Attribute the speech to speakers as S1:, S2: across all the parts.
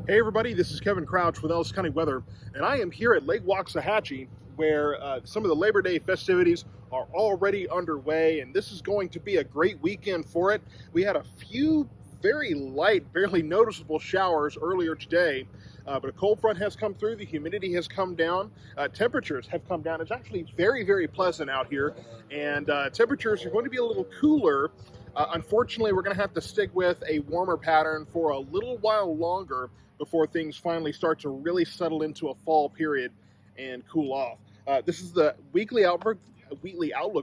S1: Hey everybody, this is Kevin Crouch with Ellis County Weather, and I am here at Lake Waxahachie where some of the Labor Day festivities are already underway, and this is going to be a great weekend for it. We had a few very light, barely noticeable showers earlier today, but a cold front has come through, the humidity has come down, temperatures have come down. It's actually very, very pleasant out here, and temperatures are going to be a little cooler. Unfortunately, we're going to have to stick with a warmer pattern for a little while longer before things finally start to really settle into a fall period and cool off. This is the weekly outlook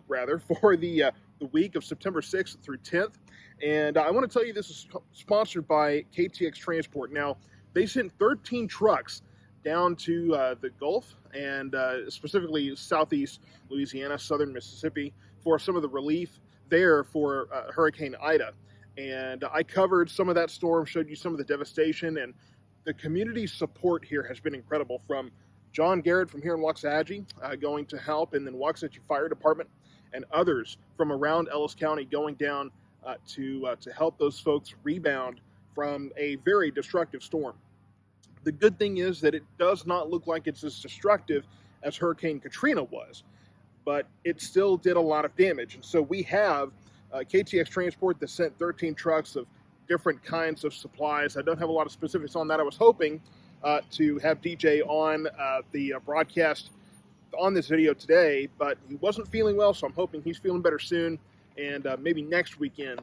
S1: rather for the week of September 6th through 10th, and I want to tell you this is sponsored by KTX Transport. Now, they sent 13 trucks down to the Gulf and specifically southeast Louisiana, southern Mississippi for some of the relief there for Hurricane Ida. And I covered some of that storm, showed you some of the devastation, and the community support here has been incredible. From John Garrett from here in Waxahachie going to help, and then Waxahachie Fire Department and others from around Ellis County going down to help those folks rebound from a very destructive storm. The good thing is that it does not look like it's as destructive as Hurricane Katrina was, but it still did a lot of damage. And so we have KTX Transport that sent 13 trucks of different kinds of supplies. I don't have a lot of specifics on that. I was hoping to have DJ on the broadcast on this video today, but he wasn't feeling well, so I'm hoping he's feeling better soon, and maybe next weekend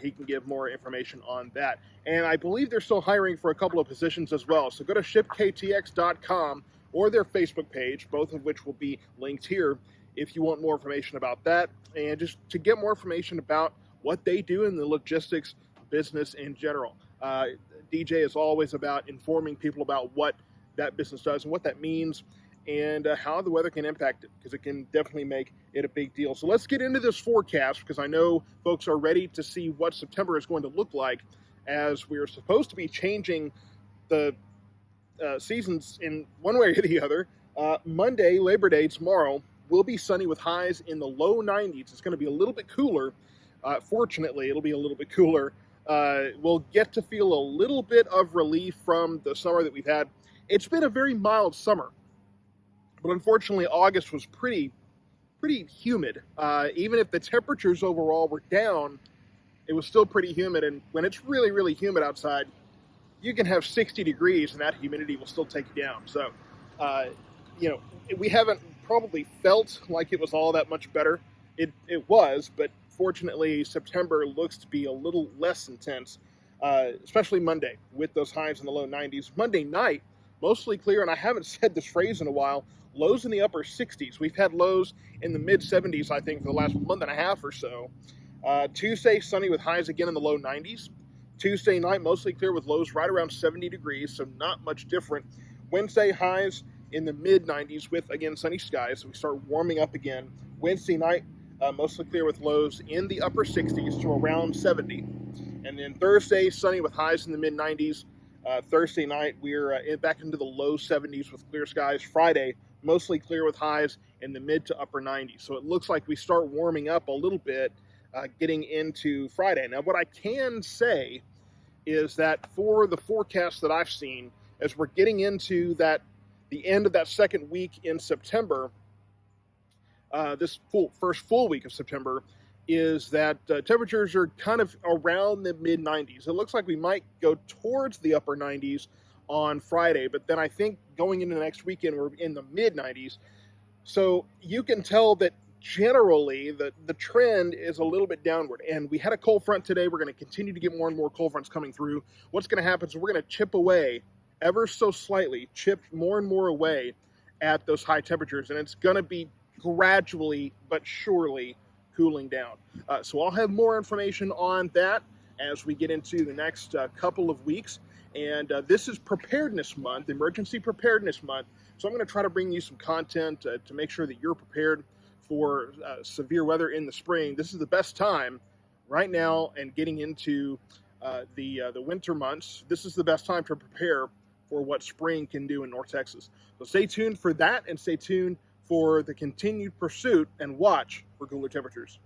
S1: he can give more information on that. And I believe they're still hiring for a couple of positions as well, so go to shipktx.com or their Facebook page, both of which will be linked here, if you want more information about that, and just to get more information about what they do in the logistics business in general. DJ is always about informing people about what that business does and what that means, and how the weather can impact it, because it can definitely make it a big deal. So let's get into this forecast, because I know folks are ready to see what September is going to look like, as we're supposed to be changing the seasons in one way or the other. Monday, Labor Day, tomorrow, will be sunny with highs in the low 90s. It's going to be a little bit cooler. Fortunately, it'll be a little bit cooler. We'll get to feel a little bit of relief from the summer that we've had. It's been a very mild summer, but unfortunately, August was pretty humid. Even if the temperatures overall were down, it was still pretty humid. And when it's really, really humid outside, you can have 60 degrees and that humidity will still take you down. So, we haven't probably felt like it was all that much better. It was, but fortunately, September looks to be a little less intense, especially Monday with those highs in the low 90s. Monday night, mostly clear, and I haven't said this phrase in a while, lows in the upper 60s. We've had lows in the mid 70s, I think, for the last month and a half or so. Tuesday, sunny with highs again in the low 90s. Tuesday night, mostly clear with lows right around 70 degrees, so not much different. Wednesday, highs in the mid 90s with, again, sunny skies. So we start warming up again. Wednesday night, mostly clear with lows in the upper 60s to around 70. And then Thursday, sunny with highs in the mid 90s. Thursday night, we're back into the low 70s with clear skies. Friday, mostly clear with highs in the mid to upper 90s. So it looks like we start warming up a little bit getting into Friday. Now, what I can say is that for the forecast that I've seen, as we're getting into the end of that second week in September, this first full week of September, is that temperatures are kind of around the mid 90s. It looks like we might go towards the upper 90s on Friday, but then I think going into the next weekend, we're in the mid 90s. So you can tell that generally the trend is a little bit downward. And we had a cold front today. We're going to continue to get more and more cold fronts coming through. What's going to happen is we're going to chip away ever so slightly, chip more and more away at those high temperatures, and it's going to be gradually but surely cooling down. So I'll have more information on that as we get into the next couple of weeks. And this is Preparedness Month, Emergency Preparedness Month. So I'm going to try to bring you some content to make sure that you're prepared for severe weather in the spring. This is the best time right now, and getting into the winter months. This is the best time to prepare for what spring can do in North Texas. So stay tuned for that, and stay tuned for the continued pursuit and watch for cooler temperatures.